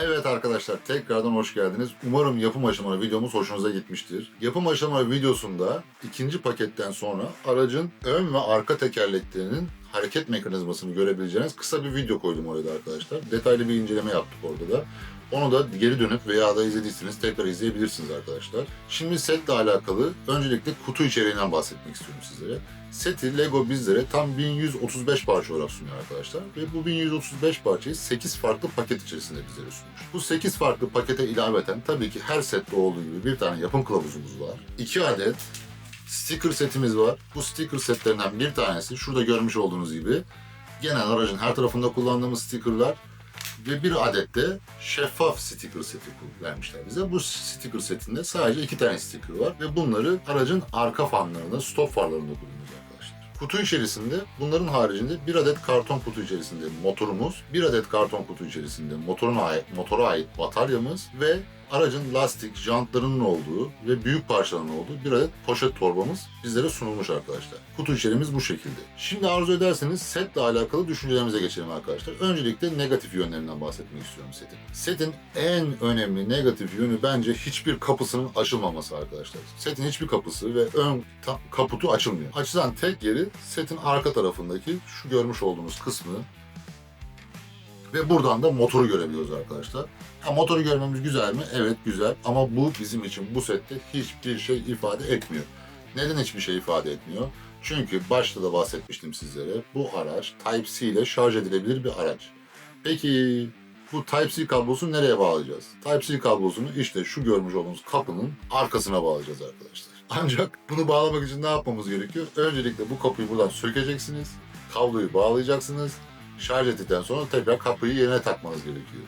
Evet arkadaşlar, tekrardan hoş geldiniz. Umarım yapım aşamaları videomuz hoşunuza gitmiştir. Yapım aşamaları videosunda ikinci paketten sonra aracın ön ve arka tekerleklerinin hareket mekanizmasını görebileceğiniz kısa bir video koydum orada arkadaşlar. Detaylı bir inceleme yaptık orada da. Onu da geri dönüp veya da izlediyseniz tekrar izleyebilirsiniz arkadaşlar. Şimdi setle alakalı öncelikle kutu içeriğinden bahsetmek istiyorum sizlere. Seti Lego bizlere tam 1135 parça olarak sunuyor arkadaşlar. Ve bu 1135 parçayı 8 farklı paket içerisinde bizlere sunmuş. Bu 8 farklı pakete ilaveten tabii ki her sette olduğu gibi bir tane yapım kılavuzumuz var. 2 adet sticker setimiz var. Bu sticker setlerinden bir tanesi şurada görmüş olduğunuz gibi genel aracın her tarafında kullandığımız stickerlar ve bir adet de şeffaf sticker seti vermişler bize. Bu sticker setinde sadece 2 tane sticker var ve bunları aracın arka fanlarında, stop farlarında kullanıyoruz arkadaşlar. Kutu içerisinde bunların haricinde bir adet karton kutu içerisinde motorumuz, bir adet karton kutu içerisinde motora ait bataryamız ve aracın lastik, jantlarının olduğu ve büyük parçaların olduğu bir adet poşet torbamız bizlere sunulmuş arkadaşlar. Kutu içeriğimiz bu şekilde. Şimdi arzu ederseniz setle alakalı düşüncelerimize geçelim arkadaşlar. Öncelikle negatif yönlerinden bahsetmek istiyorum setin. Setin en önemli negatif yönü bence hiçbir kapısının açılmaması arkadaşlar. Setin hiçbir kapısı ve ön kaputu açılmıyor. Açılan tek yeri setin arka tarafındaki şu görmüş olduğunuz kısmı ve buradan da motoru görebiliyoruz arkadaşlar. Motoru görmemiz güzel mi? Evet güzel. Ama bu bizim için bu sette hiçbir şey ifade etmiyor. Neden hiçbir şey ifade etmiyor? Çünkü başta da bahsetmiştim sizlere. Bu araç Type-C ile şarj edilebilir bir araç. Peki bu Type-C kablosunu nereye bağlayacağız? Type-C kablosunu işte şu görmüş olduğunuz kapının arkasına bağlayacağız arkadaşlar. Ancak bunu bağlamak için ne yapmamız gerekiyor? Öncelikle bu kapıyı buradan sökeceksiniz. Kabloyu bağlayacaksınız. Şarj ettikten sonra tekrar kapıyı yerine takmanız gerekiyor.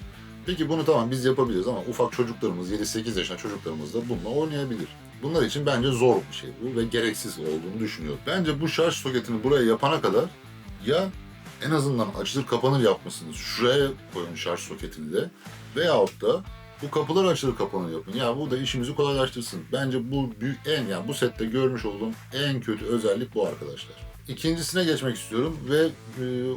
Peki bunu tamam biz yapabiliriz ama ufak çocuklarımız, 7-8 yaşında çocuklarımız da bununla oynayabilir. Bunlar için bence zor bir şey bu ve gereksiz olduğunu düşünüyorum. Bence bu şarj soketini buraya yapana kadar ya en azından açılır kapanır yapmışsınız. Şuraya koyun şarj soketini de veyahut da bu kapılar açılır kapanır yapın. Ya bu da işimizi kolaylaştırsın. Bence bu büyük yani bu sette görmüş olduğum en kötü özellik bu arkadaşlar. İkincisine geçmek istiyorum ve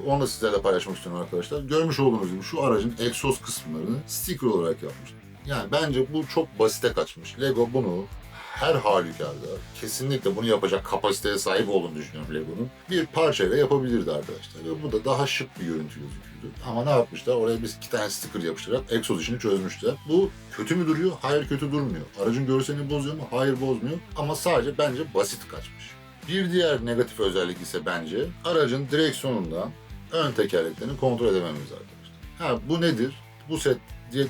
onu da sizlerle paylaşmak istiyorum arkadaşlar. Görmüş olduğunuz gibi şu aracın egzoz kısımlarını sticker olarak yapmış. Yani bence bu çok basite kaçmış. Lego bunu her halükarda kesinlikle bunu yapacak kapasiteye sahip olduğunu düşünüyorum Lego'nun. Bir parçayla yapabilirdi arkadaşlar. Ve bu da daha şık bir görüntü gözüküyordu. Ama ne yapmışlar? Oraya biz 2 tane sticker yapıştırarak egzoz işini çözmüşler. Bu kötü mü duruyor? Hayır kötü durmuyor. Aracın görselini bozuyor mu? Hayır bozmuyor. Ama sadece bence basit kaçmış. Bir diğer negatif özellik ise bence aracın direksiyonundan ön tekerleklerini kontrol edememiz arkadaşlar. Bu nedir? Bu set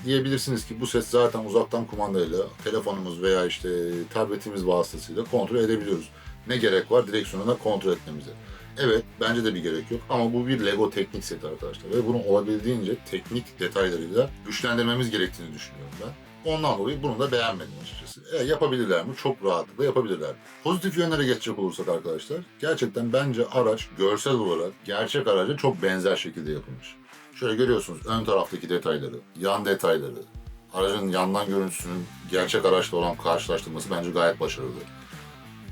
diyebilirsiniz ki bu set zaten uzaktan kumandayla telefonumuz veya işte tabletimiz vasıtasıyla kontrol edebiliyoruz. Ne gerek var direksiyonuna kontrol etmemize? Evet, bence de bir gerek yok ama bu bir Lego teknik seti arkadaşlar ve bunu olabildiğince teknik detaylarıyla güçlendirmemiz gerektiğini düşünüyorum ben. Ondan dolayı bunu da beğenmedim açıkçası. Yapabilirler mi? Çok rahatlıkla yapabilirler. Pozitif yönlere geçecek olursak arkadaşlar, gerçekten bence araç görsel olarak gerçek araca çok benzer şekilde yapılmış. Şöyle görüyorsunuz ön taraftaki detayları, yan detayları, aracın yandan görüntüsünün gerçek araçla olan karşılaştırması bence gayet başarılı.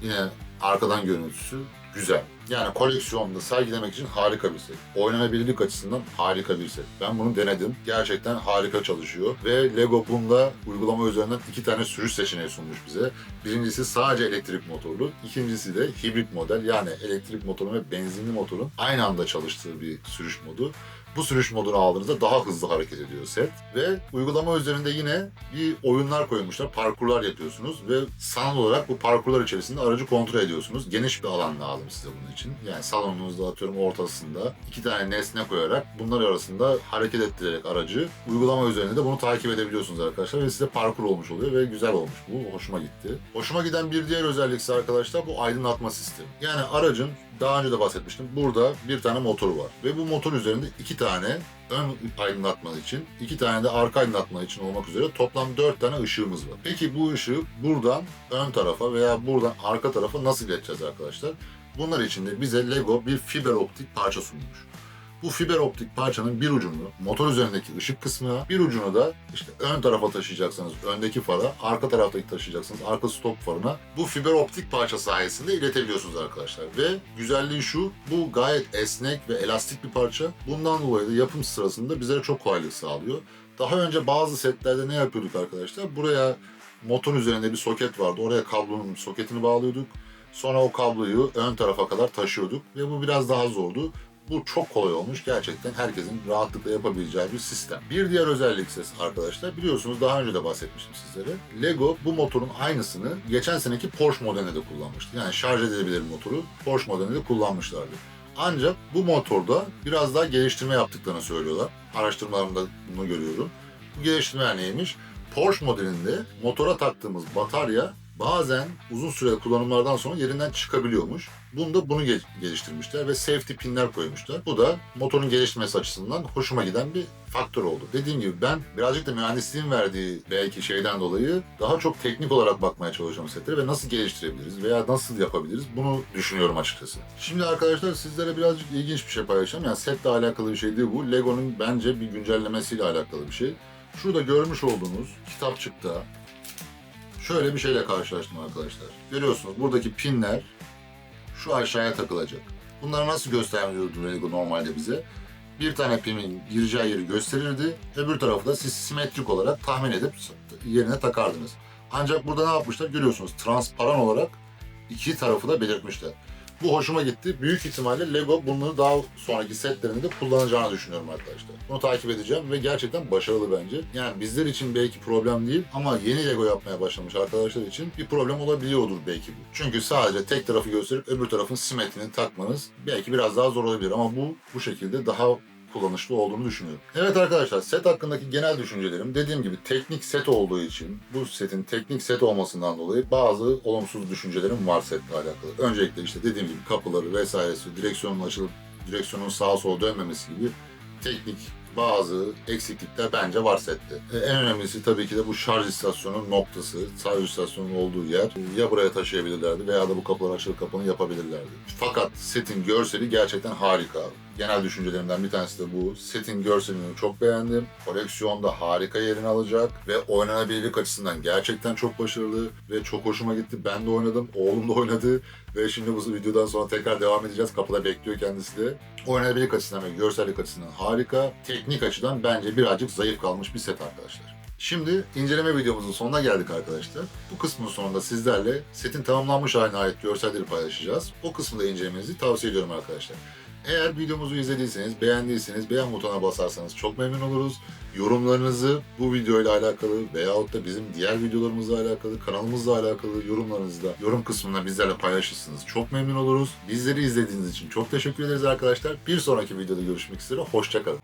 Yine arkadan görüntüsü güzel. Yani koleksiyonda sergilemek için harika bir set. Oynanabilirlik açısından harika bir set. Ben bunu denedim. Gerçekten harika çalışıyor. Ve Lego bunda uygulama üzerinden 2 tane sürüş seçeneği sunmuş bize. Birincisi sadece elektrik motorlu. İkincisi de hibrit model. Yani elektrik motoru ve benzinli motorun aynı anda çalıştığı bir sürüş modu. Bu sürüş modunu aldığınızda daha hızlı hareket ediyor set. Ve uygulama üzerinde yine bir oyunlar koymuşlar. Parkurlar yapıyorsunuz ve sanal olarak bu parkurlar içerisinde aracı kontrol ediyorsunuz. Geniş bir alan lazım size bunun için. Yani salonunuzda atıyorum ortasında 2 tane nesne koyarak bunlar arasında hareket ettirerek aracı uygulama üzerinde de bunu takip edebiliyorsunuz arkadaşlar. Ve size parkur olmuş oluyor ve güzel olmuş bu. Hoşuma gitti. Hoşuma giden bir diğer özellik ise arkadaşlar bu aydınlatma sistemi. Yani aracın daha önce de bahsetmiştim. Burada bir tane motoru var. Ve bu motor üzerinde 2 tane ön aydınlatma için, 2 tane de arka aydınlatma için olmak üzere toplam 4 tane ışığımız var. Peki bu ışığı buradan ön tarafa veya buradan arka tarafa nasıl geçeceğiz arkadaşlar? Bunlar için de bize Lego bir fiber optik parça sunmuş. Bu fiber optik parçanın bir ucunu motor üzerindeki ışık kısmına, bir ucunu da işte ön tarafa taşıyacaksanız öndeki fara, arka taraftaki taşıyacaksanız arka stop farına bu fiber optik parça sayesinde iletebiliyorsunuz arkadaşlar. Ve güzelliği şu, bu gayet esnek ve elastik bir parça. Bundan dolayı da yapım sırasında bizlere çok kolaylık sağlıyor. Daha önce bazı setlerde ne yapıyorduk arkadaşlar? Buraya motorun üzerinde bir soket vardı. Oraya kablonun soketini bağlıyorduk. Sonra o kabloyu ön tarafa kadar taşıyorduk ve bu biraz daha zordu. Bu çok kolay olmuş. Gerçekten herkesin rahatlıkla yapabileceği bir sistem. Bir diğer özellik ise arkadaşlar, biliyorsunuz daha önce de bahsetmiştim sizlere. Lego bu motorun aynısını geçen seneki Porsche modelinde de kullanmıştı. Yani şarj edilebilir motoru Porsche modelinde de kullanmışlardı. Ancak bu motorda biraz daha geliştirme yaptıklarını söylüyorlar. Araştırmalarımda bunu görüyorum. Bu geliştirme neymiş? Porsche modelinde motora taktığımız batarya bazen uzun süre kullanımlardan sonra yerinden çıkabiliyormuş. Bunu geliştirmişler ve safety pinler koymuşlar. Bu da motorun gelişmesi açısından hoşuma giden bir faktör oldu. Dediğim gibi ben birazcık da mühendisliğin verdiği belki şeyden dolayı daha çok teknik olarak bakmaya çalışıyorum setlere ve nasıl geliştirebiliriz veya nasıl yapabiliriz bunu düşünüyorum açıkçası. Şimdi arkadaşlar sizlere birazcık ilginç bir şey paylaşacağım. Yani setle alakalı bir şey değil bu. Lego'nun bence bir güncellemesiyle alakalı bir şey. Şurada görmüş olduğunuz kitapçıkta şöyle bir şeyle karşılaştım arkadaşlar. Görüyorsunuz buradaki pinler şu aşağıya takılacak. Bunları nasıl göstermiyordu Lego normalde bize? Bir tane pinin gireceği yeri gösterirdi. Öbür tarafı da siz simetrik olarak tahmin edip yerine takardınız. Ancak burada ne yapmışlar? Görüyorsunuz transparan olarak iki tarafı da belirtmişler. Bu hoşuma gitti. Büyük ihtimalle Lego bunu daha sonraki setlerinde de kullanacağını düşünüyorum arkadaşlar. Bunu takip edeceğim ve gerçekten başarılı bence. Yani bizler için belki problem değil ama yeni Lego yapmaya başlamış arkadaşlar için bir problem olabiliyordur belki bu. Çünkü sadece tek tarafı gösterip öbür tarafın simetrini takmanız belki biraz daha zor olabilir ama bu şekilde daha kullanışlı olduğunu düşünüyorum. Evet arkadaşlar, set hakkındaki genel düşüncelerim dediğim gibi teknik set olduğu için, bu setin teknik set olmasından dolayı bazı olumsuz düşüncelerim var setle alakalı. Öncelikle işte dediğim gibi kapıları vesairesi, direksiyonun açılıp direksiyonun sağa sola dönmemesi gibi teknik bazı eksiklikler bence var sette. En önemlisi tabii ki de bu şarj istasyonunun noktası, şarj istasyonunun olduğu yer. Ya buraya taşıyabilirlerdi veya da bu kapılar açılıp kapanı yapabilirlerdi. Fakat setin görseli gerçekten harika. Genel düşüncelerimden bir tanesi de bu. Setin görselini çok beğendim. Koleksiyonda harika yerini alacak ve oynanabilirlik açısından gerçekten çok başarılı ve çok hoşuma gitti. Ben de oynadım, oğlum da oynadı ve şimdi bu videodan sonra tekrar devam edeceğiz. Kapıda bekliyor kendisi de. Oynanabilirlik açısından ve görsellik açısından harika. Teknik açıdan bence birazcık zayıf kalmış bir set arkadaşlar. Şimdi inceleme videomuzun sonuna geldik arkadaşlar. Bu kısmın sonunda sizlerle setin tamamlanmış haline ait görselleri paylaşacağız. O kısmında incelemenizi tavsiye ediyorum arkadaşlar. Eğer videomuzu izlediyseniz, beğendiyseniz beğen butonuna basarsanız çok memnun oluruz. Yorumlarınızı bu videoyla alakalı veyahut da bizim diğer videolarımızla alakalı, kanalımızla alakalı yorumlarınızı da yorum kısmına bizlerle paylaşırsanız çok memnun oluruz. Bizleri izlediğiniz için çok teşekkür ederiz arkadaşlar. Bir sonraki videoda görüşmek üzere, hoşça kalın.